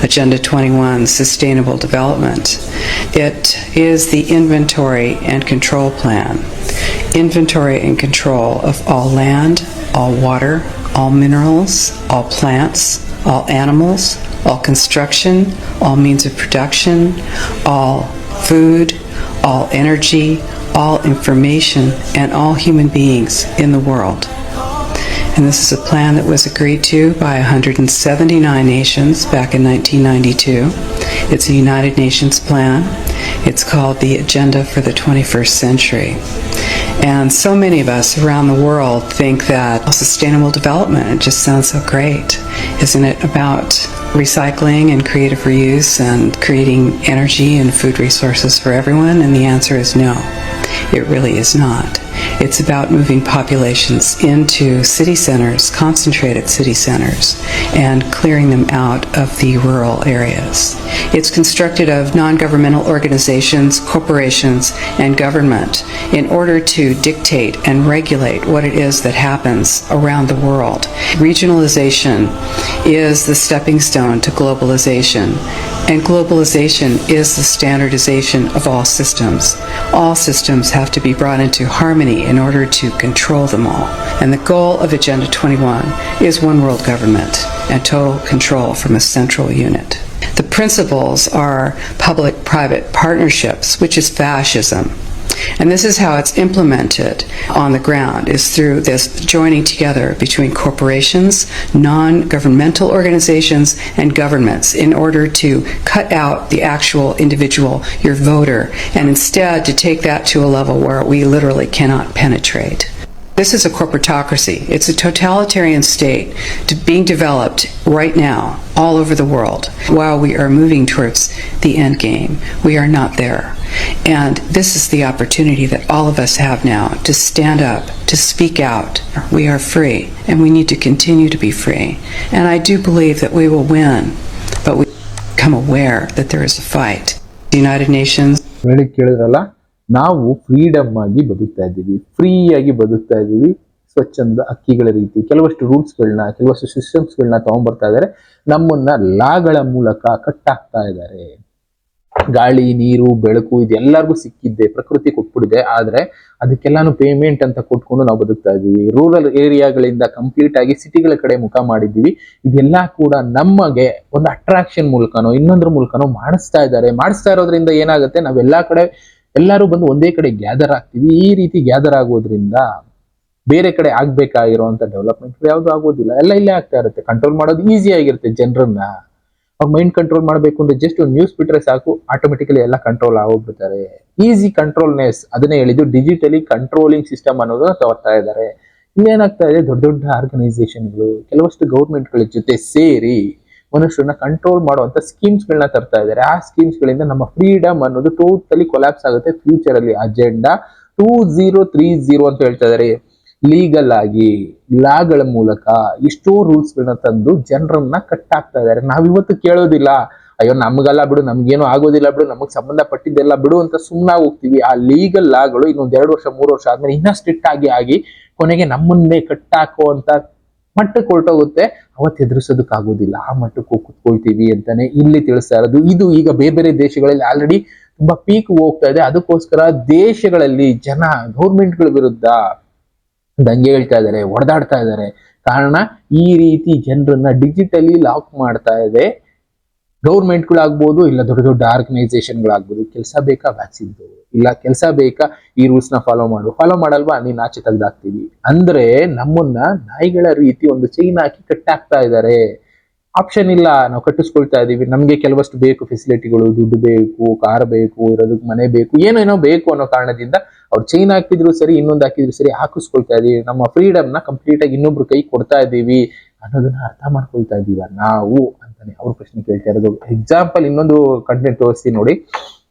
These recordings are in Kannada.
Agenda 21, Sustainable Development. It is the inventory and control plan. Inventory and control of all land, all water, all minerals, all plants, all animals, all construction, all means of production, all food, all energy, all information, and all human beings in the world. And this is a plan that was agreed to by 179 nations back in 1992. It's a United Nations plan. It's called the Agenda for the 21st Century. And so many of us around the world think that sustainable development, it just sounds so great. Isn't it about recycling and creative reuse and creating energy and food resources for everyone? And the answer is no, it really is not. It's about moving populations into city centers, concentrated city centers, and clearing them out of the rural areas. It's constructed of non-governmental organizations, corporations, and government in order to dictate and regulate what it is that happens around the world. Regionalization is the stepping stone to globalization, and globalization is the standardization of all systems. All systems have to be brought into harmony in order to control them all. And the goal of Agenda 21 is one world government and total control from a central unit. The principles are public-private partnerships, which is fascism. And this is how it's implemented on the ground, is through this joining together between corporations, non-governmental organizations, and governments in order to cut out the actual individual, your voter, and instead to take that to a level where we literally cannot penetrate. This is a corporatocracy. It's a totalitarian state being developed right now all over the world while we are moving towards the end game. We are not there. And this is the opportunity that all of us have now to stand up, to speak out. We are free, and we need to continue to be free. And I do believe that we will win, but we become aware that there is a fight. The United Nations. ನಾವು ಫ್ರೀಡಮ್ ಆಗಿ ಬದುಕ್ತಾ ಇದ್ದೀವಿ, ಫ್ರೀ ಆಗಿ ಬದುಕ್ತಾ ಇದ್ದೀವಿ. ಸ್ವಚ್ಛಂದ ಅಕ್ಕಿಗಳ ರೀತಿ ಕೆಲವಷ್ಟು ರೂಲ್ಸ್ಗಳನ್ನ, ಕೆಲವಷ್ಟು ಸಿಸ್ಟಮ್ಸ್ಗಳನ್ನ ತಗೊಂಡ್ಬರ್ತಾ ಇದ್ದಾರೆ. ನಮ್ಮನ್ನ ಲಾಗಳ ಮೂಲಕ ಕಟ್ಟಾಕ್ತಾ ಇದ್ದಾರೆ. ಗಾಳಿ, ನೀರು, ಬೆಳಕು ಇದೆಲ್ಲರಿಗೂ ಸಿಕ್ಕಿದ್ದೆ, ಪ್ರಕೃತಿ ಕೊಟ್ಬಿಡಿದೆ. ಆದ್ರೆ ಅದಕ್ಕೆಲ್ಲಾನು ಪೇಮೆಂಟ್ ಅಂತ ಕೊಟ್ಕೊಂಡು ನಾವು ಬದುಕ್ತಾ ಇದ್ದೀವಿ. ರೂರಲ್ ಏರಿಯಾಗಳಿಂದ ಕಂಪ್ಲೀಟ್ ಆಗಿ ಸಿಟಿಗಳ ಕಡೆ ಮುಖ ಮಾಡಿದ್ದೀವಿ. ಇದೆಲ್ಲ ಕೂಡ ನಮಗೆ ಒಂದು ಅಟ್ರಾಕ್ಷನ್ ಮೂಲಕನೋ ಇನ್ನೊಂದ್ರ ಮೂಲಕನೋ ಮಾಡಿಸ್ತಾ ಇದ್ದಾರೆ. ಮಾಡಿಸ್ತಾ ಇರೋದ್ರಿಂದ ಏನಾಗುತ್ತೆ, ನಾವೆಲ್ಲಾ ಕಡೆ ಎಲ್ಲರೂ ಬಂದು ಒಂದೇ ಕಡೆ ಗ್ಯಾದರ್ ಆಗ್ತೀವಿ. ಈ ರೀತಿ ಗ್ಯಾದರ್ ಆಗೋದ್ರಿಂದ ಬೇರೆ ಕಡೆ ಆಗ್ಬೇಕಾಗಿರುವಂತ ಡೆವಲಪ್ಮೆಂಟ್ ಯಾವ್ದು ಆಗೋದಿಲ್ಲ, ಎಲ್ಲ ಇಲ್ಲೇ ಆಗ್ತಾ ಇರುತ್ತೆ. ಕಂಟ್ರೋಲ್ ಮಾಡೋದು ಈಸಿ ಆಗಿರುತ್ತೆ. ಜನರನ್ನ ಅವ್ರ ಮೈಂಡ್ ಕಂಟ್ರೋಲ್ ಮಾಡ್ಬೇಕು ಅಂದ್ರೆ ಜಸ್ಟ್ ಒಂದು ನ್ಯೂಸ್ ಬಿಟ್ರೆ ಸಾಕು, ಆಟೋಮೆಟಿಕಲಿ ಎಲ್ಲ ಕಂಟ್ರೋಲ್ ಆಗೋಗ್ಬಿಡ್ತಾರೆ. ಈಸಿ ಕಂಟ್ರೋಲ್ನೆಸ್, ಅದನ್ನೇ ಹೇಳಿದ್ದು ಡಿಜಿಟಲಿ ಕಂಟ್ರೋಲಿಂಗ್ ಸಿಸ್ಟಮ್ ಅನ್ನೋದನ್ನ ತಗೋತಾ ಇದ್ದಾರೆ. ಇಲ್ಲೇನಾಗ್ತಾ ಇದೆ, ದೊಡ್ಡ ದೊಡ್ಡ ಆರ್ಗನೈಸೇಷನ್ಗಳು ಕೆಲವಷ್ಟು ಗೌರ್ಮೆಂಟ್ಗಳ ಜೊತೆ ಸೇರಿ ಮನುಷ್ಯರನ್ನ ಕಂಟ್ರೋಲ್ ಮಾಡುವಂತ ಸ್ಕೀಮ್ಸ್ ಗಳನ್ನ ತರ್ತಾ ಇದ್ದಾರೆ. ಆ ಸ್ಕೀಮ್ಸ್ ಗಳಿಂದ ನಮ್ಮ ಫ್ರೀಡಮ್ ಅನ್ನೋದು ಟೋಟಲಿ ಕೊಲ್ಯಾಪ್ಸ್ ಆಗುತ್ತೆ ಫ್ಯೂಚರ್ ಅಲ್ಲಿ. ಅಜೆಂಡಾ 2030 ಅಂತ ಹೇಳ್ತಾ ಇದ್ದಾರೆ. ಲೀಗಲ್ ಆಗಿ ಲಾಗಳ ಮೂಲಕ ಎಷ್ಟೋ ರೂಲ್ಸ್ ಗಳನ್ನ ತಂದು ಜನರನ್ನ ಕಟ್ಟಾಕ್ತಾ ಇದ್ದಾರೆ. ನಾವಿವತ್ತು ಕೇಳೋದಿಲ್ಲ, ಅಯ್ಯೋ ನಮ್ಗಲ್ಲ ಬಿಡು, ನಮ್ಗೇನು ಆಗೋದಿಲ್ಲ ಬಿಡು, ನಮಗ್ ಸಂಬಂಧಪಟ್ಟಿದ್ದೆಲ್ಲ ಬಿಡು ಅಂತ ಸುಮ್ಮನಾಗಿ ಹೋಗ್ತೀವಿ. ಆ ಲೀಗಲ್ ಲಾಗಳು ಇನ್ನೊಂದ್ 2 ವರ್ಷ 3 ವರ್ಷ ಆದ್ಮೇಲೆ ಇನ್ನ ಸ್ಟ್ರಿಕ್ಟ್ ಆಗಿ ಕೊನೆಗೆ ನಮ್ಮನ್ನೇ ಕಟ್ಟಾಕುವಂತ ಮಟ್ಟಕ್ಕೆ ಹೊರಟೋಗುತ್ತೆ. ಅವತ್ತು ಎದುರಿಸೋದಕ್ಕಾಗೋದಿಲ್ಲ, ಆ ಮಟ್ಟಕ್ಕೆ ಕುತ್ಕೊಳ್ತೀವಿ ಅಂತಾನೆ ಇಲ್ಲಿ ತಿಳಿಸ್ತಾ ಇರೋದು. ಇದು ಈಗ ಬೇರೆ ಬೇರೆ ದೇಶಗಳಲ್ಲಿ ಆಲ್ರೆಡಿ ತುಂಬಾ ಪೀಕ್ ಹೋಗ್ತಾ ಇದೆ. ಅದಕ್ಕೋಸ್ಕರ ದೇಶಗಳಲ್ಲಿ ಜನ ಗೌರ್ಮೆಂಟ್ಗಳ ವಿರುದ್ಧ ದಂಗೆ ಹೇಳ್ತಾ ಇದ್ದಾರೆ, ಹೊಡೆದಾಡ್ತಾ ಇದ್ದಾರೆ. ಕಾರಣ ಈ ರೀತಿ ಜನರನ್ನ ಡಿಜಿಟಲಿ ಲಾಕ್ ಮಾಡ್ತಾ ಇದೆ. ಗೌರ್ಮೆಂಟ್ಗಳಾಗ್ಬೋದು, ಇಲ್ಲ ದೊಡ್ಡ ದೊಡ್ಡ ಆರ್ಗನೈಸೇಷನ್ಗಳಾಗ್ಬೋದು. ಕೆಲಸ ಬೇಕಾ ವ್ಯಾಕ್ಸಿನ್, ಇಲ್ಲ ಕೆಲಸ ಬೇಕಾ ಈ ರೂಲ್ಸ್ ನ ಫಾಲೋ ಮಾಡಲ್ವಾ ನೀನ್ ಆಚೆ ತೆಗ್ದಾಕ್ತೀವಿ ಅಂದ್ರೆ ನಮ್ಮನ್ನ ನಾಯಿಗಳ ರೀತಿ ಒಂದು ಚೈನ್ ಹಾಕಿ ಕಟ್ಟಾಕ್ತಾ ಇದ್ದಾರೆ. ಆಪ್ಷನ್ ಇಲ್ಲ, ನಾವು ಕಟ್ಟಿಸ್ಕೊಳ್ತಾ ಇದೀವಿ. ನಮ್ಗೆ ಕೆಲವಷ್ಟು ಬೇಕು ಫೆಸಿಲಿಟಿಗಳು, ದುಡ್ಡು ಬೇಕು, ಕಾರ್ ಬೇಕು, ಇರೋದಕ್ಕೆ ಮನೆ ಬೇಕು, ಏನೋ ಬೇಕು ಅನ್ನೋ ಕಾರಣದಿಂದ ಅವ್ರು ಚೈನ್ ಹಾಕಿದ್ರು ಸರಿ, ಇನ್ನೊಂದು ಹಾಕಿದ್ರು ಸರಿ, ಹಾಕಿಸ್ಕೊಳ್ತಾ ಇದೀವಿ. ನಮ್ಮ ಫ್ರೀಡಮ್ ನ ಕಂಪ್ಲೀಟ್ ಆಗಿ ಇನ್ನೊಬ್ರು ಕೈ ಕೊಡ್ತಾ ಇದೀವಿ ಅನ್ನೋದನ್ನ ಅರ್ಥ ಮಾಡ್ಕೊಳ್ತಾ ಇದೀವ ನಾವು ಅಂತಾನೆ ಅವ್ರ ಪ್ರಶ್ನೆ ಕೇಳ್ತಾ ಇರೋದು. ಎಕ್ಸಾಂಪಲ್ ಇನ್ನೊಂದು ಕಂಟೆಂಟ್ ತೋರಿಸ್ತೀನಿ ನೋಡಿ.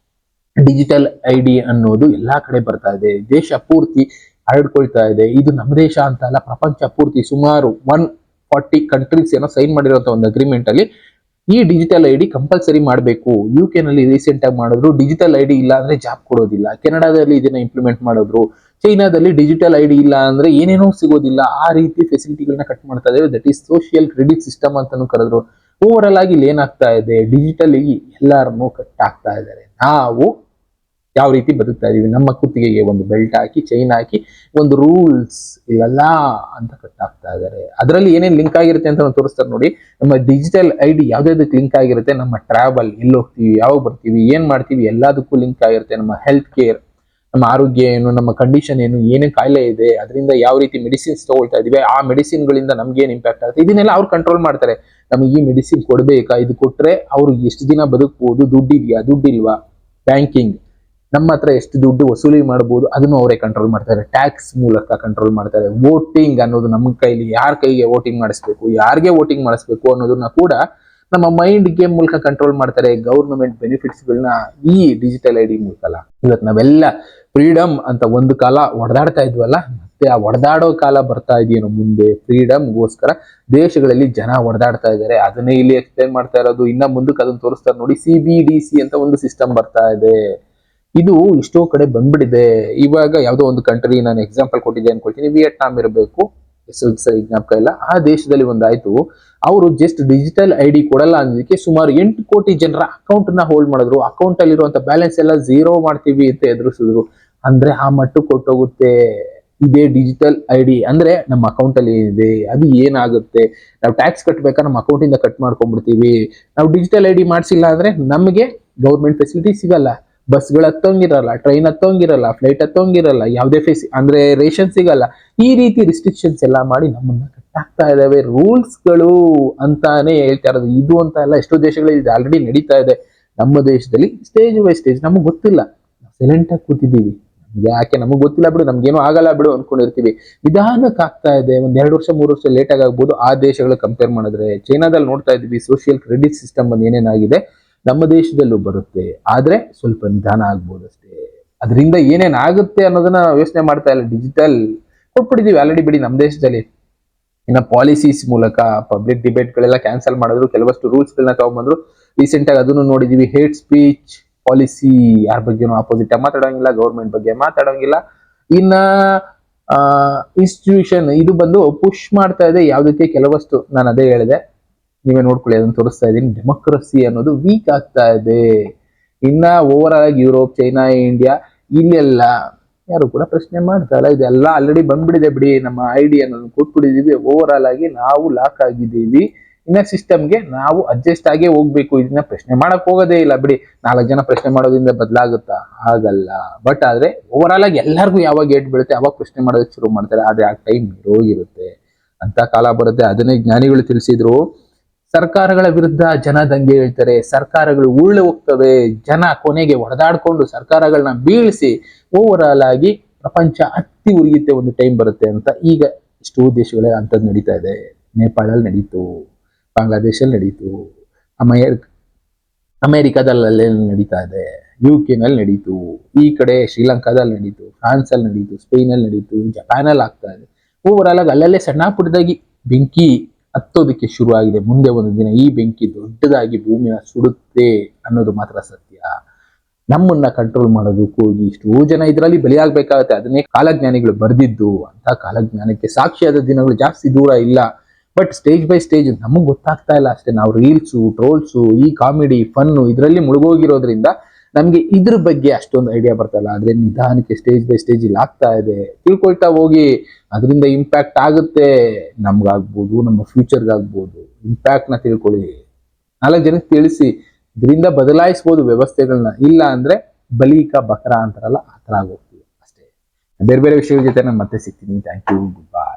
ಡಿಜಿಟಲ್ ಐಡಿ ಅನ್ನೋದು ಎಲ್ಲಾ ಕಡೆ ಬರ್ತಾ ಇದೆ, ದೇಶ ಪೂರ್ತಿ ಹರಡ್ಕೊಳ್ತಾ ಇದೆ. ಇದು ನಮ್ಮ ದೇಶ ಅಂತ ಅಲ್ಲ, ಪ್ರಪಂಚ ಪೂರ್ತಿ ಸುಮಾರು 140 ಕಂಟ್ರೀಸ್ ಏನೋ ಸೈನ್ ಮಾಡಿರುವಂತ ಒಂದು ಅಗ್ರಿಮೆಂಟ್ ಅಲ್ಲಿ ಈ ಡಿಜಿಟಲ್ ಐಡಿ ಕಂಪಲ್ಸರಿ ಮಾಡಬೇಕು. UK ನಲ್ಲಿ ರೀಸೆಂಟ್ ಆಗಿ ಮಾಡಿದ್ರು, ಡಿಜಿಟಲ್ ಐಡಿ ಇಲ್ಲ ಅಂದ್ರೆ ಜಾಬ್ ಕೊಡೋದಿಲ್ಲ. ಕೆನಡಾದಲ್ಲಿ ಇದನ್ನ ಇಂಪ್ಲಿಮೆಂಟ್ ಮಾಡಿದ್ರು. ಚೈನಾದಲ್ಲಿ ಡಿಜಿಟಲ್ ಐಡಿ ಇಲ್ಲ ಅಂದ್ರೆ ಏನೇನೋ ಸಿಗೋದಿಲ್ಲ. ಆ ರೀತಿ ಫೆಸಿಲಿಟಿಗಳನ್ನ ಕಟ್ ಮಾಡ್ತಾ ಇದ್ದಾರೆ. That is social credit system ಅಂತಾನು ಕರೆದ್ರು. ಓವರ್ ಆಗಿ ಇಲ್ಲಿ ಏನಾಗ್ತಾ ಇದೆ, ಡಿಜಿಟಲಿ ಎಲ್ಲಾರನ್ನೂ ಕಟ್ ಆಗ್ತಾ ಇದ್ದಾರೆ. ನಾವು ಯಾವ ರೀತಿ ಬದುಕ್ತಾ ಇದೀವಿ, ನಮ್ಮ ಕುತ್ತಿಗೆಗೆ ಒಂದು ಬೆಲ್ಟ್ ಹಾಕಿ ಚೈನ್ ಹಾಕಿ ಒಂದು ರೂಲ್ಸ್ ಇಲ್ಲಲ್ಲ ಅಂತ ಕಟ್ ಆಗ್ತಾ ಇದ್ದಾರೆ. ಅದರಲ್ಲಿ ಏನೇನ್ ಲಿಂಕ್ ಆಗಿರುತ್ತೆ ಅಂತ ತೋರಿಸ್ತಾರೆ ನೋಡಿ. ನಮ್ಮ ಡಿಜಿಟಲ್ ID ಯಾವ್ದಾವ್ದಕ್ಕೆ ಲಿಂಕ್ ಆಗಿರುತ್ತೆ, ನಮ್ಮ ಟ್ರಾವೆಲ್, ಎಲ್ಲಿ ಹೋಗ್ತೀವಿ, ಯಾವಾಗ ಬರ್ತೀವಿ, ಏನ್ ಮಾಡ್ತೀವಿ, ಎಲ್ಲದಕ್ಕೂ ಲಿಂಕ್ ಆಗಿರುತ್ತೆ. ನಮ್ಮ ಹೆಲ್ತ್ ಕೇರ್, ನಮ್ಮ ಆರೋಗ್ಯ ಏನು, ನಮ್ಮ ಕಂಡೀಷನ್ ಏನು, ಏನೇನ್ ಕಾಯಿಲೆ ಇದೆ, ಅದರಿಂದ ಯಾವ ರೀತಿ ಮೆಡಿಸಿನ್ಸ್ ತಗೊಳ್ತಾ ಇದೀವಿ, ಆ ಮೆಡಿಸಿನ್ಗಳಿಂದ ನಮ್ಗೆ ಏನ್ ಇಂಪ್ಯಾಕ್ಟ್ ಆಗುತ್ತೆ, ಇದನ್ನೆಲ್ಲ ಅವ್ರು ಕಂಟ್ರೋಲ್ ಮಾಡ್ತಾರೆ. ನಮಗೆ ಈ ಮೆಡಿಸಿನ್ ಕೊಡ್ಬೇಕಾ, ಇದು ಕೊಟ್ರೆ ಅವ್ರು ಎಷ್ಟು ದಿನ ಬದುಕಬಹುದು, ದುಡ್ಡಿದ್ಯಾ ದುಡ್ಡಿಲ್ವಾ, ಬ್ಯಾಂಕಿಂಗ್, ನಮ್ಮ ಹತ್ರ ಎಷ್ಟು ದುಡ್ಡು ವಸೂಲಿ ಮಾಡಬಹುದು, ಅದನ್ನು ಅವರೇ ಕಂಟ್ರೋಲ್ ಮಾಡ್ತಾರೆ. ಟ್ಯಾಕ್ಸ್ ಮೂಲಕ ಕಂಟ್ರೋಲ್ ಮಾಡ್ತಾರೆ. ವೋಟಿಂಗ್ ಅನ್ನೋದು ನಮ್ಮ ಕೈಲಿ, ಯಾರ ಕೈಗೆ ವೋಟಿಂಗ್ ಮಾಡಿಸ್ಬೇಕು, ಯಾರಿಗೆ ವೋಟಿಂಗ್ ಮಾಡಿಸ್ಬೇಕು ಅನ್ನೋದನ್ನ ಕೂಡ ನಮ್ಮ ಮೈಂಡ್ ಗೇಮ್ ಮೂಲಕ ಕಂಟ್ರೋಲ್ ಮಾಡ್ತಾರೆ. ಗವರ್ನಮೆಂಟ್ ಬೆನಿಫಿಟ್ಸ್ ಗಳನ್ನ ಈ ಡಿಜಿಟಲ್ ID ಮೂಲಕ. ಇವತ್ತು ನಾವೆಲ್ಲ ಫ್ರೀಡಮ್ ಅಂತ ಒಂದು ಕಾಲ ಹೊಡೆದಾಡ್ತಾ ಇದ್ವಲ್ಲ, ಮತ್ತೆ ಆ ಹೊಡೆದಾಡೋ ಕಾಲ ಬರ್ತಾ ಇದೆಯೇನೋ ಮುಂದೆ. ಫ್ರೀಡಮ್ಗೋಸ್ಕರ ದೇಶಗಳಲ್ಲಿ ಜನ ಹೊಡೆದಾಡ್ತಾ ಇದ್ದಾರೆ. ಅದನ್ನೇ ಇಲ್ಲಿ ಎಕ್ಸ್ಪ್ಲೈನ್ ಮಾಡ್ತಾ ಇರೋದು. ಇನ್ನ ಮುಂದಕ್ಕೆ ಅದನ್ನ ತೋರಿಸ್ತಾರೆ ನೋಡಿ. CBDC ಅಂತ ಒಂದು ಸಿಸ್ಟಮ್ ಬರ್ತಾ ಇದೆ. ಇದು ಎಷ್ಟೋ ಕಡೆ ಬಂದ್ಬಿಟ್ಟಿದೆ. ಇವಾಗ ಯಾವುದೋ ಒಂದು ಕಂಟ್ರಿ, ನಾನು ಎಕ್ಸಾಂಪಲ್ ಕೊಟ್ಟಿದ್ದೆ ಅನ್ಕೊಳ್ತೀನಿ, ವಿಯೆಟ್ನಾಂ ಇರಬೇಕು, ಸರಿ ಜ್ಞಾಪಕ ಇಲ್ಲ. ಆ ದೇಶದಲ್ಲಿ ಒಂದಾಯ್ತು, ಅವರು ಜಸ್ಟ್ ಡಿಜಿಟಲ್ ID ಕೊಡಲ್ಲ ಅನ್ನೋದಕ್ಕೆ ಸುಮಾರು 8 ಕೋಟಿ ಜನರ ಅಕೌಂಟ್ ನ ಹೋಲ್ಡ್ ಮಾಡಿದ್ರು. ಅಕೌಂಟ್ ಅಲ್ಲಿರುವಂತ ಬ್ಯಾಲೆನ್ಸ್ ಎಲ್ಲ ಝೀರೋ ಮಾಡ್ತೀವಿ ಅಂತ ಎದುರಿಸಿದ್ರು. ಅಂದ್ರೆ ಆ ಮಟ್ಟಕ್ಕೆ ಕೊಟ್ಟೋಗುತ್ತೆ ಇದೇ ಡಿಜಿಟಲ್ ID. ಅಂದ್ರೆ ನಮ್ಮ ಅಕೌಂಟ್ ಅಲ್ಲಿ ಏನಿದೆ ಅದು ಏನಾಗುತ್ತೆ, ನಾವು ಟ್ಯಾಕ್ಸ್ ಕಟ್ಬೇಕಾ, ನಮ್ಮ ಅಕೌಂಟ್ ಇಂದ ಕಟ್ ಮಾಡ್ಕೊಂಡ್ಬಿಡ್ತೀವಿ. ನಾವು ಡಿಜಿಟಲ್ ID ಮಾಡಿಸಿಲ್ಲ ಅಂದ್ರೆ ನಮಗೆ ಗೌರ್ಮೆಂಟ್ ಫೆಸಿಲಿಟಿ ಸಿಗಲ್ಲ. ಬಸ್ಗಳು ಹತ್ತೋಂಗಿರಲ್ಲ, ಟ್ರೈನ್ ಹತ್ತೋಂಗಿರಲ್ಲ, ಫ್ಲೈಟ್ ಹತ್ತೋಂಗಿರಲ್ಲ, ಯಾವುದೇ ಅಂದ್ರೆ ರೇಷನ್ ಸಿಗಲ್ಲ. ಈ ರೀತಿ ರಿಸ್ಟ್ರಿಕ್ಷನ್ಸ್ ಎಲ್ಲ ಮಾಡಿ ನಮ್ಮನ್ನ ಕಟ್ಟಾಗ್ತಾ ಇದಾವೆ. ರೂಲ್ಸ್ಗಳು ಅಂತಾನೆ ಹೇಳ್ತಾ ಇರೋದು. ಇದು ಅಂತ ಎಲ್ಲ ಎಷ್ಟೋ ದೇಶಗಳಲ್ಲಿ ಇದು ಆಲ್ರೆಡಿ ನಡೀತಾ ಇದೆ. ನಮ್ಮ ದೇಶದಲ್ಲಿ ಸ್ಟೇಜ್ ಬೈ ಸ್ಟೇಜ್ ನಮಗೆ ಗೊತ್ತಿಲ್ಲ, ಸೈಲೆಂಟ್ ಆಗಿ ಕೂತಿದ್ದೀವಿ. ಯಾಕೆ ನಮಗ್ ಗೊತ್ತಿಲ್ಲ ಬಿಡು, ನಮ್ಗೇನು ಆಗಲ್ಲ ಬಿಡು ಅನ್ಕೊಂಡಿರ್ತೀವಿ. ನಿಧಾನಕ್ಕೆ ಆಗ್ತಾ ಇದೆ. ಒಂದ್ 2 ವರ್ಷ 3 ವರ್ಷ ಲೇಟ್ ಆಗ್ಬೋದು. ಆ ದೇಶಗಳು ಕಂಪೇರ್ ಮಾಡಿದ್ರೆ ಚೈನಾದಲ್ಲಿ ನೋಡ್ತಾ ಇದೀವಿ, ಸೋಷಿಯಲ್ ಕ್ರೆಡಿಟ್ ಸಿಸ್ಟಮ್ ಬಂದು ಏನೇನಾಗಿದೆ, ನಮ್ಮ ದೇಶದಲ್ಲೂ ಬರುತ್ತೆ. ಆದ್ರೆ ಸ್ವಲ್ಪ ನಿಧಾನ ಆಗ್ಬೋದು ಅಷ್ಟೇ. ಅದರಿಂದ ಏನೇನ್ ಆಗುತ್ತೆ ಅನ್ನೋದನ್ನ ಯೋಚನೆ ಮಾಡ್ತಾ ಇಲ್ಲ. ಡಿಜಿಟಲ್ ಕೊಟ್ಬಿಟ್ಟಿದೀವಿ ಆಲ್ರೆಡಿ ಬಿಡಿ ನಮ್ಮ ದೇಶದಲ್ಲಿ. ಇನ್ನ ಪಾಲಿಸೀಸ್ ಮೂಲಕ ಪಬ್ಲಿಕ್ ಡಿಬೇಟ್ ಗಳೆಲ್ಲ ಕ್ಯಾನ್ಸಲ್ ಮಾಡಿದ್ರು, ಕೆಲವಷ್ಟು ರೂಲ್ಸ್ ಗಳನ್ನ ತಗೊಂಡ್ಬಂದ್ರು. ರೀಸೆಂಟ್ ಆಗಿ ಅದನ್ನು ನೋಡಿದೀವಿ. ಹೇಟ್ ಸ್ಪೀಚ್ ಪಾಲಿಸಿ, ಯಾರ ಬಗ್ಗೆನೂ ಆಪೋಸಿಟ್ ಮಾತಾಡೋಂಗಿಲ್ಲ, ಗೌರ್ಮೆಂಟ್ ಬಗ್ಗೆ ಮಾತಾಡೋಂಗಿಲ್ಲ. ಇನ್ನ ಇನ್ಸ್ಟಿಟ್ಯೂಷನ್ ಇದು ಬಂದು ಪುಷ್ ಮಾಡ್ತಾ ಇದೆ ಯಾವ್ದಕ್ಕೆ, ಕೆಲವಷ್ಟು ನಾನು ಅದೇ ಹೇಳಿದೆ, ನೀವೇ ನೋಡ್ಕೊಳ್ಳಿ, ಅದನ್ನ ತೋರಿಸ್ತಾ ಇದ್ದೀನಿ. ಡೆಮೋಕ್ರಸಿ ಅನ್ನೋದು ವೀಕ್ ಆಗ್ತಾ ಇದೆ. ಇನ್ನ ಓವರ್ ಆಗಿ ಯುರೋಪ್, ಚೈನಾ, ಇಂಡಿಯಾ ಇಲ್ಲೆಲ್ಲ ಯಾರು ಕೂಡ ಪ್ರಶ್ನೆ ಮಾಡ್ತಾ ಇಲ್ಲ. ಇದೆಲ್ಲ ಆಲ್ರೆಡಿ ಬಂದ್ಬಿಟ್ಟಿದೆ ಬಿಡಿ. ನಮ್ಮ ID ಅನ್ನೋದು ಕೊಟ್ಬಿಟ್ಟಿದೀವಿ. ಓವರ್ ಆಗಿ ನಾವು ಲಾಕ್ ಆಗಿದ್ದೀವಿ. ಇನ್ನ ಸಿಸ್ಟಮ್ಗೆ ನಾವು ಅಡ್ಜಸ್ಟ್ ಆಗೇ ಹೋಗ್ಬೇಕು. ಇದನ್ನ ಪ್ರಶ್ನೆ ಮಾಡಕ್ ಹೋಗೋದೇ ಇಲ್ಲ ಬಿಡಿ. 4 ಜನ ಪ್ರಶ್ನೆ ಮಾಡೋದ್ರಿಂದ ಬದಲಾಗುತ್ತಾ? ಆಗಲ್ಲ. ಬಟ್ ಆದ್ರೆ ಓವರ್ ಆಗಿ ಎಲ್ಲರಿಗೂ ಯಾವಾಗ ಏಟ್ ಬೀಳುತ್ತೆ ಅವಾಗ ಪ್ರಶ್ನೆ ಮಾಡೋದಕ್ಕೆ ಶುರು ಮಾಡ್ತಾರೆ. ಆದ್ರೆ ಆ ಟೈಮ್ ಹೋಗಿರುತ್ತೆ, ಅಂತ ಕಾಲ ಬರುತ್ತೆ. ಅದನ್ನೇ ಜ್ಞಾನಿಗಳು ತಿಳಿಸಿದ್ರು. ಸರ್ಕಾರಗಳ ವಿರುದ್ಧ ಜನ ದಂಗೆ ಹೇಳ್ತಾರೆ, ಸರ್ಕಾರಗಳು ಉರುಳು ಹೋಗ್ತವೆ, ಜನ ಕೊನೆಗೆ ಹೊಡೆದಾಡ್ಕೊಂಡು ಸರ್ಕಾರಗಳನ್ನ ಬೀಳಿಸಿ ಓವರ್ ಆಗಿ ಪ್ರಪಂಚ ಹತ್ತಿ ಉರಿಯುತ್ತೆ, ಒಂದು ಟೈಮ್ ಬರುತ್ತೆ ಅಂತ. ಈಗ ಎಷ್ಟೋ ದೇಶಗಳೇ ಅಂತದ್ದು ನಡೀತಾ ಇದೆ. ನೇಪಾಳಲ್ಲಿ ನಡೀತು, ಬಾಂಗ್ಲಾದೇಶಲ್ಲಿ ನಡೀತು, ಅಮೆರಿಕಾದಲ್ಲಿ ನಡೀತಾ ಇದೆ, UK ನಲ್ಲಿ ನಡೀತು, ಈ ಕಡೆ ಶ್ರೀಲಂಕಾದಲ್ಲಿ ನಡೀತು, ಫ್ರಾನ್ಸ್ ಅಲ್ಲಿ ನಡೀತು, ಸ್ಪೇನ್ ಅಲ್ಲಿ ನಡೀತು, ಜಪಾನ್ ಅಲ್ಲಿ ಆಗ್ತಾ ಇದೆ. ಓವರ್ ಆಗಿ ಅಲ್ಲಲ್ಲೇ ಸಣ್ಣ ಪುಟ್ಟದಾಗಿ ಬೆಂಕಿ ಹತ್ತೋದಕ್ಕೆ ಶುರು ಆಗಿದೆ. ಮುಂದೆ ಒಂದು ದಿನ ಈ ಬೆಂಕಿ ದೊಡ್ಡದಾಗಿ ಭೂಮಿನ ಸುಡುತ್ತೆ ಅನ್ನೋದು ಮಾತ್ರ ಸತ್ಯ. ನಮ್ಮನ್ನ ಕಂಟ್ರೋಲ್ ಮಾಡೋದಕ್ಕೆ ಹೋಗಿ ಇಷ್ಟೋ ಜನ ಇದರಲ್ಲಿ ಬಲಿಯಾಗಬೇಕಾಗತ್ತೆ. ಅದನ್ನೇ ಕಾಲಜ್ಞಾನಿಗಳು ಬರೆದಿದ್ದು. ಅಂತ ಕಾಲಜ್ಞಾನಕ್ಕೆ ಸಾಕ್ಷಿಯಾದ ದಿನಗಳು ಜಾಸ್ತಿ ದೂರ ಇಲ್ಲ. ಬಟ್ ಸ್ಟೇಜ್ ಬೈ ಸ್ಟೇಜ್ ನಮಗ್ ಗೊತ್ತಾಗ್ತಾ ಇಲ್ಲ ಅಷ್ಟೇ. ನಾವು ರೀಲ್ಸು, ಟ್ರೋಲ್ಸು, ಈ ಕಾಮಿಡಿ, ಫನ್ನು ಇದರಲ್ಲಿ ಮುಳುಗೋಗಿರೋದ್ರಿಂದ ನಮ್ಗೆ ಇದ್ರ ಬಗ್ಗೆ ಅಷ್ಟೊಂದು ಐಡಿಯಾ ಬರ್ತಲ್ಲ. ಆದ್ರೆ ನಿಧಾನಕ್ಕೆ ಸ್ಟೇಜ್ ಬೈ ಸ್ಟೇಜ್ ಇಲ್ಲಿ ಆಗ್ತಾ ಇದೆ. ತಿಳ್ಕೊಳ್ತಾ ಹೋಗಿ, ಅದರಿಂದ ಇಂಪ್ಯಾಕ್ಟ್ ಆಗುತ್ತೆ. ನಮ್ಗಾಗ್ಬೋದು, ನಮ್ಮ ಫ್ಯೂಚರ್ಗಾಗ್ಬೋದು. ಇಂಪ್ಯಾಕ್ಟ್ ನ ತಿಳ್ಕೊಳ್ಳಿ, 4 ಜನಕ್ಕೆ ತಿಳಿಸಿ. ಇದರಿಂದ ಬದಲಾಯಿಸಬಹುದು ವ್ಯವಸ್ಥೆಗಳನ್ನ. ಇಲ್ಲ ಅಂದ್ರೆ ಬಲೀಕ ಬಕರ ಅಂತಾರಲ್ಲ, ಆ ತರ ಆಗೋಗ್ತೀವಿ ಅಷ್ಟೇ. ಬೇರೆ ಬೇರೆ ವಿಷಯಗಳ ಜೊತೆ ನಾನು ಮತ್ತೆ ಸಿಗ್ತೀನಿ. Thank you, good bye.